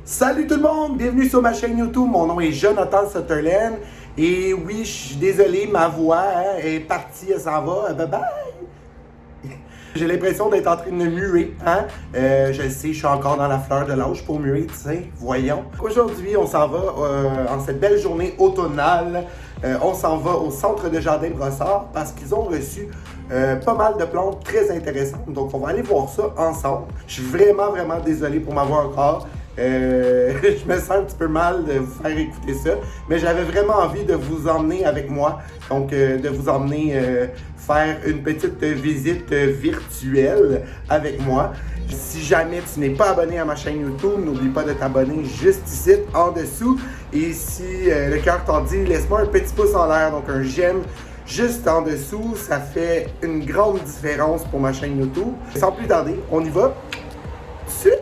Salut tout le monde, bienvenue sur ma chaîne YouTube. Mon nom est Jonathan Sutherland. Et oui, je suis désolé, ma voix est partie, elle s'en va. Bye bye! J'ai l'impression d'être en train de muer, hein? Je sais, je suis encore dans la fleur de l'âge pour muer, tu sais, voyons. Aujourd'hui, on s'en va, en cette belle journée automnale, on s'en va au centre de jardin Brossard parce qu'ils ont reçu pas mal de plantes très intéressantes. Donc, on va aller voir ça ensemble. Je suis vraiment désolé pour ma voix encore. Je me sens un petit peu mal de vous faire écouter ça, mais j'avais vraiment envie de vous emmener avec moi, donc de vous emmener faire une petite visite virtuelle avec moi. Si jamais tu n'es pas abonné à ma chaîne YouTube, n'oublie pas de t'abonner juste ici en dessous. Et si le cœur t'en dit, laisse-moi un petit pouce en l'air, donc un j'aime juste en dessous, ça fait une grande différence pour ma chaîne YouTube. Sans plus tarder, on y va tout de suite.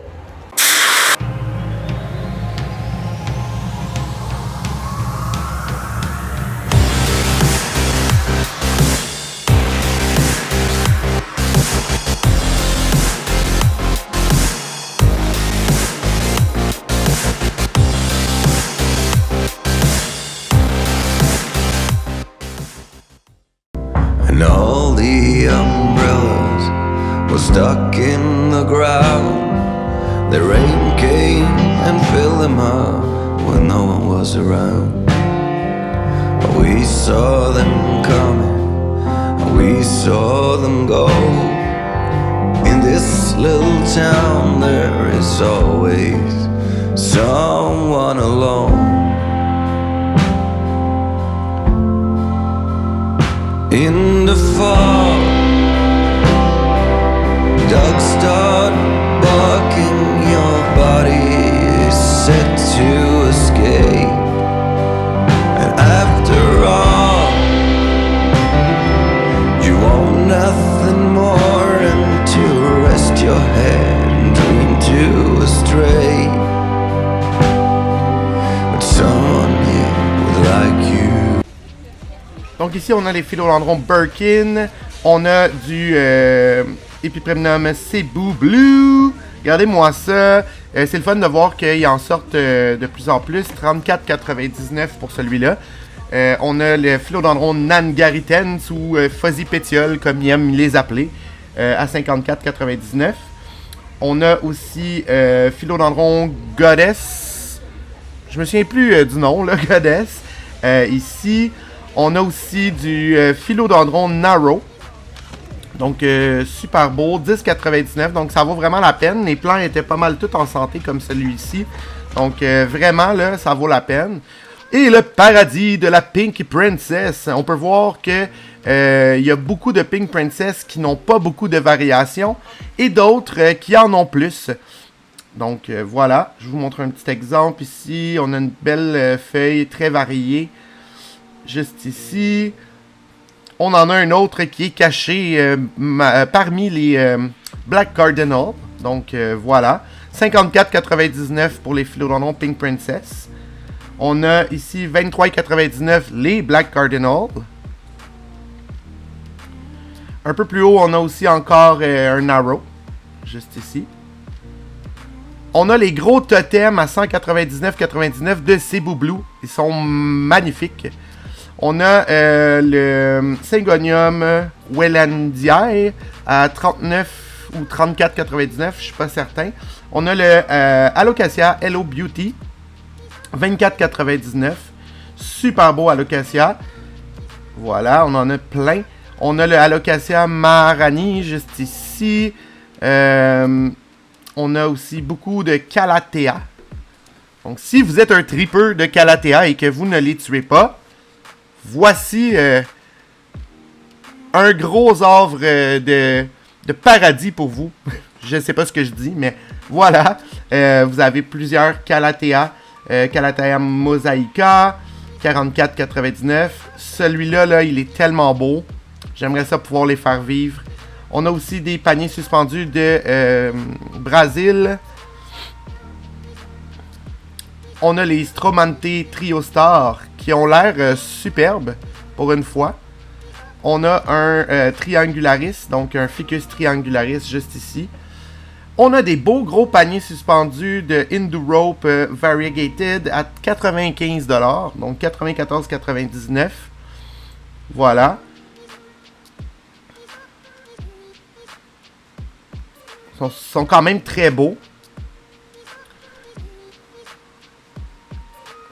And all the umbrellas were stuck in the ground. The rain came and filled them up when no one was around. But we saw them coming, and we saw them go. In this little town there is always someone alone. In the fall, dogs start barking, your body is set to escape. And after all, you want nothing more than to rest your head and dream to astray. But someone here would like you. Donc ici, on a les philodendrons Birkin, on a du Epipremnum Cebu Blue. Regardez-moi ça. C'est le fun de voir qu'ils en sortent de plus en plus. 34,99 pour celui-là. On a le philodendron Nangaritens ou Fuzzy Pétiole, comme ils aiment les appeler, à 54,99. On a aussi philodendron Goddess. Je me souviens plus du nom, là, Goddess. Ici. On a aussi du philodendron Narrow. Donc, super beau. 10,99. Donc, ça vaut vraiment la peine. Les plants étaient pas mal tous en santé comme celui-ci. Donc, vraiment, là, ça vaut la peine. Et le paradis de la Pink Princess. On peut voir que il y a beaucoup de Pink Princess qui n'ont pas beaucoup de variations. Et d'autres qui en ont plus. Donc, voilà. Je vous montre un petit exemple ici. On a une belle feuille très variée. Juste ici. On en a un autre qui est caché parmi les Black Cardinal. Donc voilà. 54,99 pour les philodendrons Pink Princess. On a ici 23,99 les Black Cardinal. Un peu plus haut, on a aussi encore un Narrow. Juste ici. On a les gros totems à 199,99 de Cebu Blue. Ils sont magnifiques. On a le Syngonium Wellandiae à 39 ou 34,99, je suis pas certain. On a le Alocasia Hello Beauty, 24,99. Super beau Alocasia. Voilà, on en a plein. On a le Alocasia Maharani juste ici. On a aussi beaucoup de Calathea. Donc, si vous êtes un tripeur de Calathea et que vous ne les tuez pas, voici un gros havre de paradis pour vous. Je ne sais pas ce que je dis, mais voilà. Vous avez plusieurs Calathea. Calathea Mosaica, 44,99. Celui-là, là, il est tellement beau. J'aimerais ça pouvoir les faire vivre. On a aussi des paniers suspendus de Brésil. On a les Stromante Triostar qui ont l'air superbes pour une fois. On a un Triangularis, donc un Ficus Triangularis juste ici. On a des beaux gros paniers suspendus de Hindu Rope Variegated à 95$, donc 94,99$. Voilà. Ils sont quand même très beaux.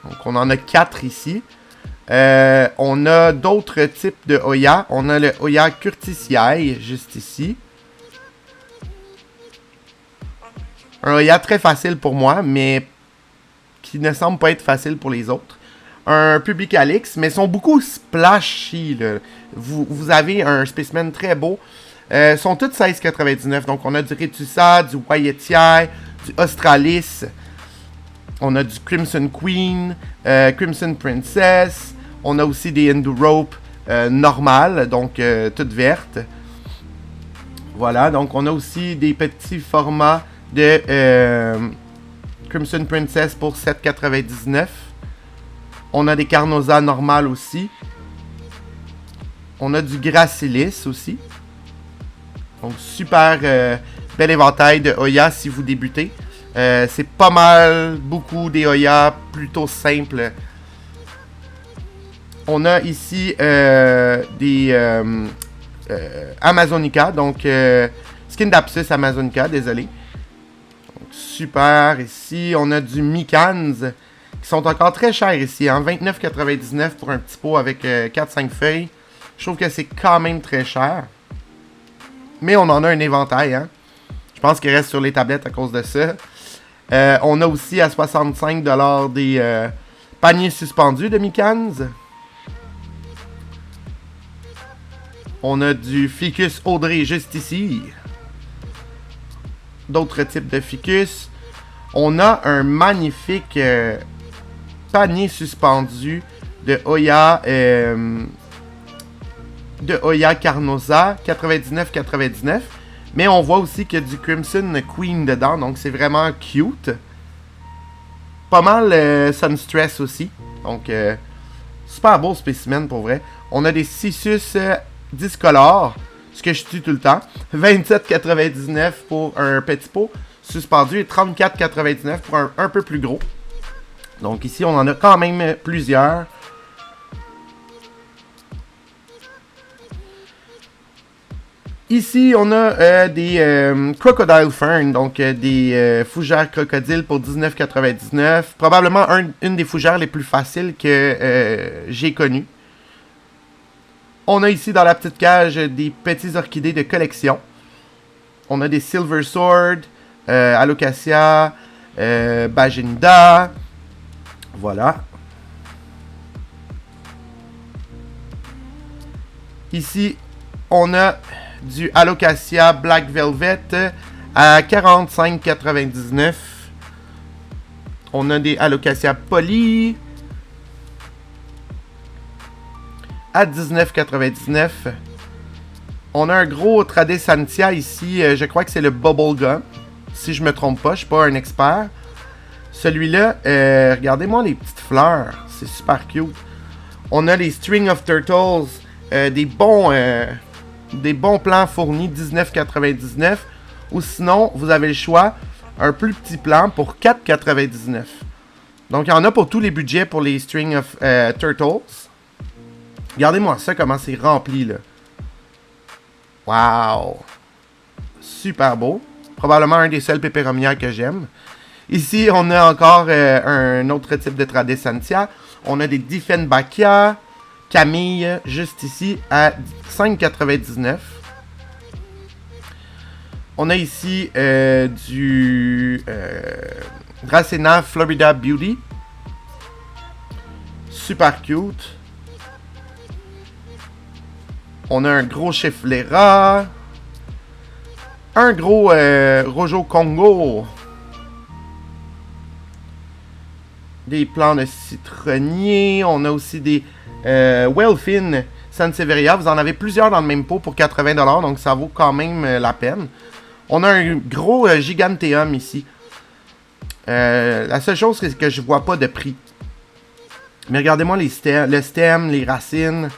Donc on en a 4 ici. On a d'autres types de Hoya. On a le Hoya Curtisiae, juste ici. Un Hoya très facile pour moi, mais qui ne semble pas être facile pour les autres. Un Publicalix, mais ils sont beaucoup splashy. Là. Vous avez un spécimen très beau. Ils sont tous 16,99. Donc on a du Retusa, du Wyetii, du Australis. On a du Crimson Queen, Crimson Princess. On a aussi des Hindu Rope normales, donc toutes vertes. Voilà, donc on a aussi des petits formats de Crimson Princess pour 7,99. On a des Carnosa normales aussi. On a du Gracilis aussi. Donc super bel éventail de Hoya si vous débutez. C'est pas mal, beaucoup des Hoya plutôt simples. On a ici des Amazonica, donc Skindapsus Amazonica, désolé. Donc, super, ici on a du Mikans, qui sont encore très chers ici, hein, 29,99$ pour un petit pot avec 4-5 feuilles. Je trouve que c'est quand même très cher. Mais on en a un éventail, hein. Je pense qu'il reste sur les tablettes à cause de ça. On a aussi à 65$ des paniers suspendus de Mikans. On a du Ficus Audrey juste ici. D'autres types de Ficus. On a un magnifique panier suspendu de Hoya Carnosa, 99,99$. Mais on voit aussi qu'il y a du Crimson Queen dedans, donc c'est vraiment cute. Pas mal Sunstress aussi, donc super beau spécimen pour vrai. On a des Cissus discolores, ce que je tue tout le temps. 27,99$ pour un petit pot suspendu et 34,99$ pour un peu plus gros. Donc ici on en a quand même plusieurs. Ici, on a des Crocodile Fern, donc des fougères crocodiles pour 19,99$. Probablement une des fougères les plus faciles que j'ai connues. On a ici dans la petite cage des petits orchidées de collection. On a des Silver Sword, Alocasia, Baginda. Voilà. Ici, on a du Alocasia Black Velvet à 45,99$. On a des Alocasia Poly à 19,99$. On a un gros Tradescantia ici, je crois que c'est le Bubblegum, si je me trompe pas, je suis pas un expert. Celui-là, regardez-moi les petites fleurs, c'est super cute. On a les String of Turtles, des bons plans fournis, 19,99$. Ou sinon, vous avez le choix, un plus petit plan pour 4,99$. Donc, il y en a pour tous les budgets pour les String of Turtles. Regardez-moi ça, comment c'est rempli, là. Wow! Super beau. Probablement un des seuls pépéromières que j'aime. Ici, on a encore un autre type de Tradescantia. On a des Diefenbachia, Camille, juste ici, à 5,99$. On a ici du Dracena Florida Beauty. Super cute. On a un gros Chiflera. Un gros Rojo Congo. Des plants de citronnier. On a aussi des Wellfin Sansevieria. Vous en avez plusieurs dans le même pot pour 80$. Donc ça vaut quand même la peine. On a un gros Giganteum ici. La seule chose, c'est que je vois pas de prix. Mais regardez-moi le stem, les racines.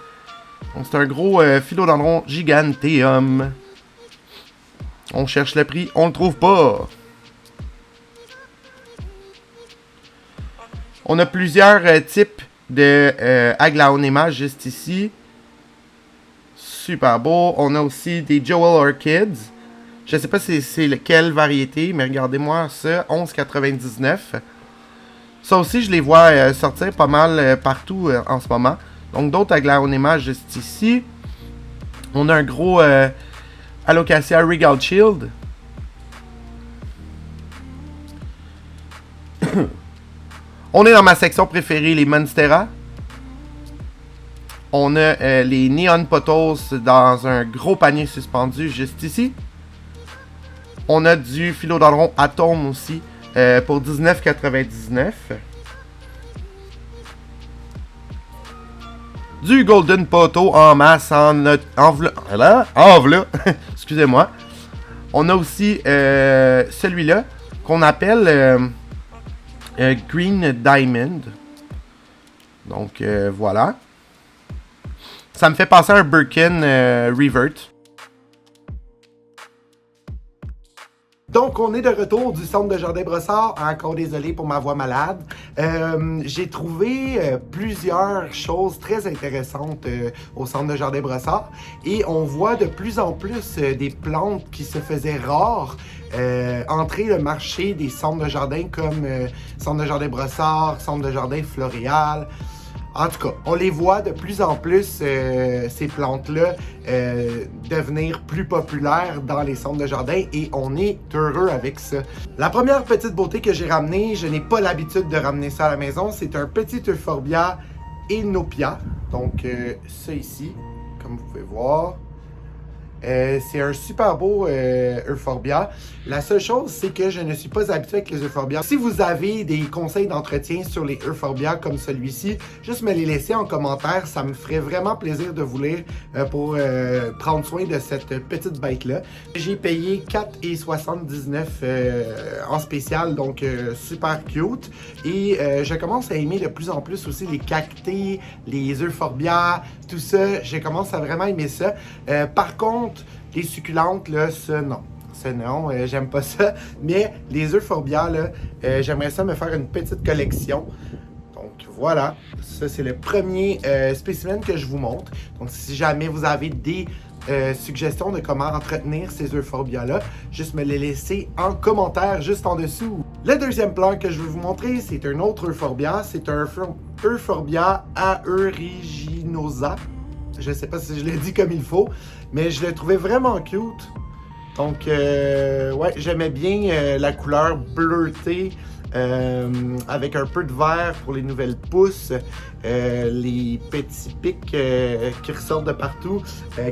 C'est un gros philodendron Giganteum. On cherche le prix, on le trouve pas. On a plusieurs types de aglaonema juste ici. Super beau. On a aussi des Jewel Orchids. Je sais pas si c'est quelle variété, mais regardez-moi ça, 11,99. Ça aussi, je les vois sortir pas mal partout en ce moment. Donc d'autres aglaonema juste ici. On a un gros Alocasia Regal Shield. On est dans ma section préférée, les Monstera. On a les Neon Potos dans un gros panier suspendu juste ici. On a du Philodendron Atome aussi pour 19,99. Du Golden Poto en masse excusez-moi. On a aussi celui-là qu'on appelle Green Diamond. Donc voilà. Ça me fait penser à un Birkin Revert. Donc, on est de retour du centre de Jardin Brossard. Encore désolé pour ma voix malade. J'ai trouvé plusieurs choses très intéressantes au centre de Jardin Brossard. Et on voit de plus en plus des plantes qui se faisaient rares entrer le marché des centres de jardin comme centre de Jardin Brossard, centre de Jardin Floréal. En tout cas, on les voit de plus en plus, ces plantes-là, devenir plus populaires dans les centres de jardin et on est heureux avec ça. La première petite beauté que j'ai ramenée, je n'ai pas l'habitude de ramener ça à la maison, c'est un petit Euphorbia Enopia. Donc, ça ici, comme vous pouvez voir. C'est un super beau Euphorbia. La seule chose, c'est que je ne suis pas habitué avec les Euphorbia. Si vous avez des conseils d'entretien sur les Euphorbia comme celui-ci, juste me les laisser en commentaire. Ça me ferait vraiment plaisir de vous lire pour prendre soin de cette petite bête-là. J'ai payé 4,79 en spécial, donc super cute. Et je commence à aimer de plus en plus aussi les cactés, les Euphorbia, tout ça. Je commence à vraiment aimer ça. Par contre, les succulentes, là, ça, non. Ça, non, j'aime pas ça. Mais les Euphorbia, là, j'aimerais ça me faire une petite collection. Donc, voilà. Ça, c'est le premier spécimen que je vous montre. Donc, si jamais vous avez des suggestions de comment entretenir ces Euphorbia-là, juste me les laisser en commentaire juste en dessous. Le deuxième plan que je vais vous montrer, c'est un autre Euphorbia. C'est un Euphorbia aeruginosa. Je sais pas si je l'ai dit comme il faut, mais je l'ai trouvé vraiment cute. Donc, ouais, j'aimais bien la couleur bleutée avec un peu de vert pour les nouvelles pousses, les petits pics qui ressortent de partout,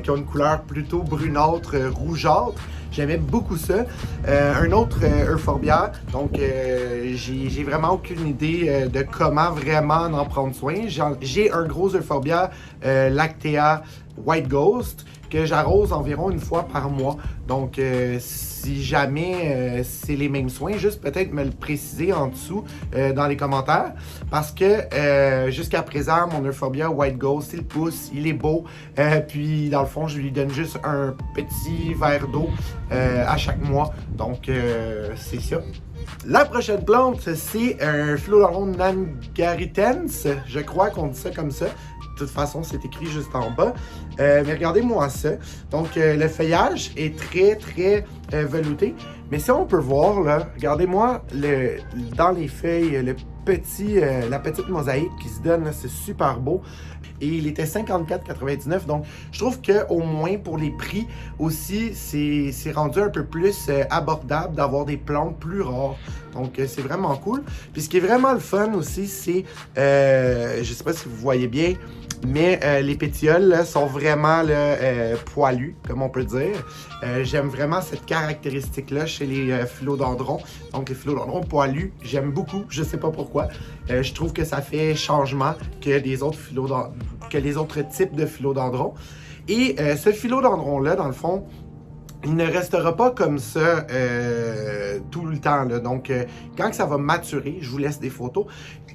qui ont une couleur plutôt brunâtre, rougeâtre. J'aimais beaucoup ça. Un autre Euphorbia, donc j'ai vraiment aucune idée de comment vraiment en prendre soin. J'ai un gros Euphorbia Lactea White Ghost que j'arrose environ une fois par mois. Donc, si jamais c'est les mêmes soins, juste peut-être me le préciser en dessous dans les commentaires. Parce que jusqu'à présent, mon Euphorbia White Ghost, il pousse, il est beau. Puis, dans le fond, je lui donne juste un petit verre d'eau à chaque mois. Donc, c'est ça. La prochaine plante, c'est un Philodendron Nangaritens. Je crois qu'on dit ça comme ça. De toute façon, c'est écrit juste en bas. Mais regardez-moi ça. Donc, le feuillage est très, très velouté. Mais si on peut voir, là, regardez-moi dans les feuilles, la petite mosaïque qui se donne, c'est super beau. Et il était 54,99. Donc, je trouve qu'au moins pour les prix aussi, c'est rendu un peu plus abordable d'avoir des plantes plus rares. Donc, c'est vraiment cool. Puis, ce qui est vraiment le fun aussi, c'est, je sais pas si vous voyez bien, mais les pétioles là, sont vraiment là, poilus, comme on peut dire. J'aime vraiment cette caractéristique-là chez les philodendrons. Donc, les philodendrons poilus, j'aime beaucoup. Je sais pas pourquoi. Je trouve que ça fait changement que les autres types de philodendrons. Et ce philodendron-là, dans le fond, il ne restera pas comme ça tout le temps. Là. Donc, quand ça va maturer, je vous laisse des photos.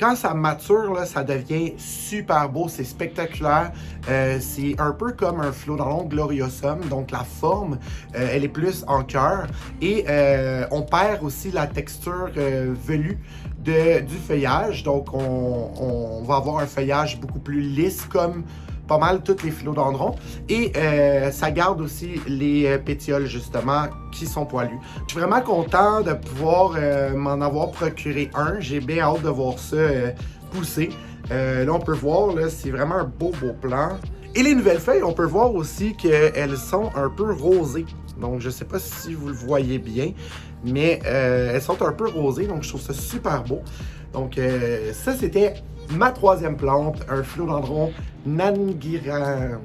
Quand ça mature, là, ça devient super beau, c'est spectaculaire. C'est un peu comme un Philodendron gloriosum. Donc, la forme, elle est plus en cœur. Et on perd aussi la texture velue du feuillage. Donc, on va avoir un feuillage beaucoup plus lisse comme pas mal tous les philodendrons et ça garde aussi les pétioles justement qui sont poilus. Je suis vraiment content de pouvoir m'en avoir procuré un. J'ai bien hâte de voir ça pousser. Là on peut voir, là, c'est vraiment un beau plan. Et les nouvelles feuilles, on peut voir aussi qu'elles sont un peu rosées. Donc je sais pas si vous le voyez bien, mais elles sont un peu rosées, donc je trouve ça super beau. Donc ça c'était ma troisième plante, un philodendron Nangiran.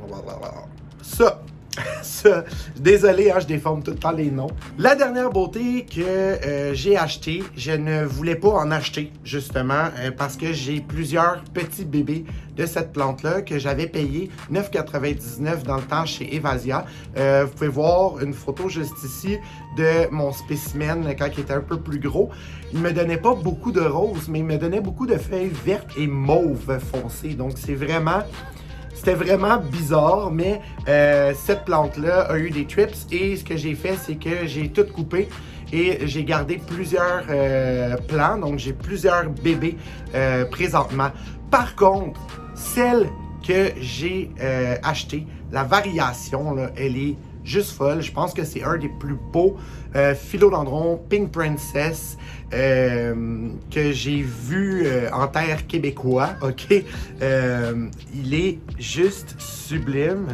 Ça, désolé, hein, je déforme tout le temps les noms. La dernière beauté que j'ai achetée, je ne voulais pas en acheter, justement, parce que j'ai plusieurs petits bébés de cette plante-là que j'avais payé 9,99 dans le temps chez Evasia. Vous pouvez voir une photo juste ici de mon spécimen quand il était un peu plus gros. Il me donnait pas beaucoup de roses, mais il me donnait beaucoup de feuilles vertes et mauves foncées. Donc c'était vraiment bizarre, mais cette plante-là a eu des trips et ce que j'ai fait, c'est que j'ai tout coupé et j'ai gardé plusieurs plants, donc j'ai plusieurs bébés présentement. Par contre, celle que j'ai achetée, la variation, là, elle est juste folle. Je pense que c'est un des plus beaux philodendrons Pink Princess que j'ai vu en terre québécois, ok? Il est juste sublime.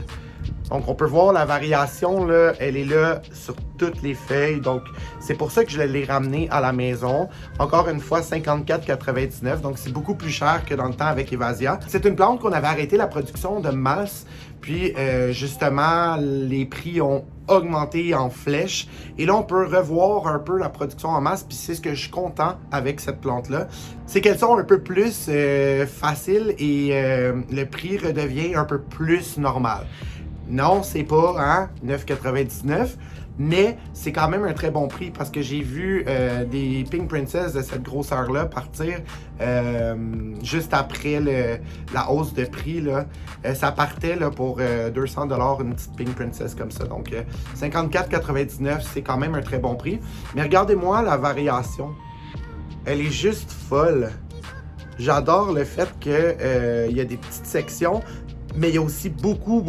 Donc, on peut voir la variation, là, elle est là sur toutes les feuilles. Donc, c'est pour ça que je l'ai ramené à la maison. Encore une fois, 54,99. Donc, c'est beaucoup plus cher que dans le temps avec Evasia. C'est une plante qu'on avait arrêté la production de masse. Puis, justement, les prix ont augmenté en flèche. Et là, on peut revoir un peu la production en masse. Puis, c'est ce que je suis content avec cette plante-là. C'est qu'elles sont un peu plus faciles et le prix redevient un peu plus normal. Non, c'est pas hein, 9,99, mais c'est quand même un très bon prix parce que j'ai vu des Pink Princess de cette grosseur-là partir juste après la hausse de prix. Là. Ça partait là, pour 200$ une petite Pink Princess comme ça. Donc 54,99, c'est quand même un très bon prix. Mais regardez-moi la variation. Elle est juste folle. J'adore le fait qu'il y a des petites sections. Mais il y a aussi beaucoup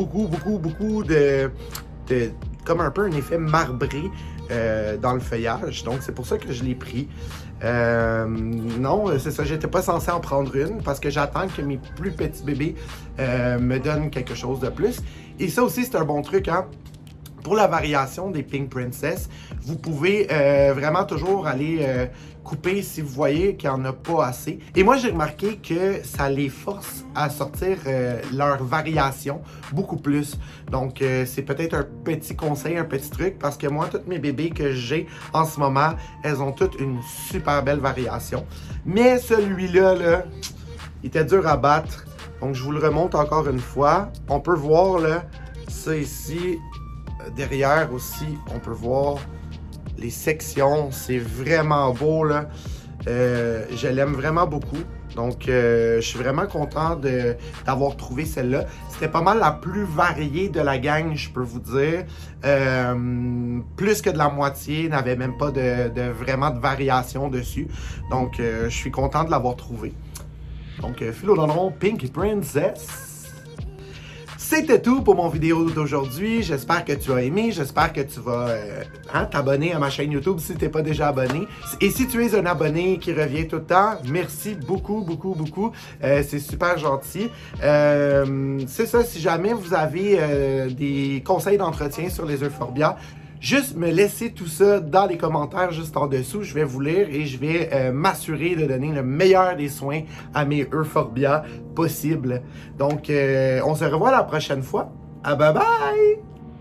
de comme un peu un effet marbré dans le feuillage. Donc, c'est pour ça que je l'ai pris. Non, c'est ça, j'étais pas censé en prendre une parce que j'attends que mes plus petits bébés me donnent quelque chose de plus. Et ça aussi, c'est un bon truc, hein. Pour la variation des Pink Princess, vous pouvez vraiment toujours aller couper si vous voyez qu'il n'y en a pas assez. Et moi, j'ai remarqué que ça les force à sortir leur variation beaucoup plus. Donc, c'est peut-être un petit conseil, un petit truc, parce que moi, tous mes bébés que j'ai en ce moment, elles ont toutes une super belle variation. Mais celui-là, là, il était dur à battre. Donc, je vous le remonte encore une fois. On peut voir, là, ça ici. Derrière aussi, on peut voir les sections. C'est vraiment beau, là. Je l'aime vraiment beaucoup. Donc, je suis vraiment content d'avoir trouvé celle-là. C'était pas mal la plus variée de la gang, je peux vous dire. Plus que de la moitié, n'avait même pas vraiment de variation dessus. Donc, je suis content de l'avoir trouvé. Donc, Philodendron Pink Princess. C'était tout pour mon vidéo d'aujourd'hui. J'espère que tu as aimé. J'espère que tu vas t'abonner à ma chaîne YouTube si tu n'es pas déjà abonné. Et si tu es un abonné qui revient tout le temps, merci beaucoup. C'est super gentil. C'est ça, si jamais vous avez des conseils d'entretien sur les euphorbia, juste me laisser tout ça dans les commentaires juste en dessous. Je vais vous lire et je vais m'assurer de donner le meilleur des soins à mes euphorbia possibles. Donc, on se revoit la prochaine fois. Bye bye!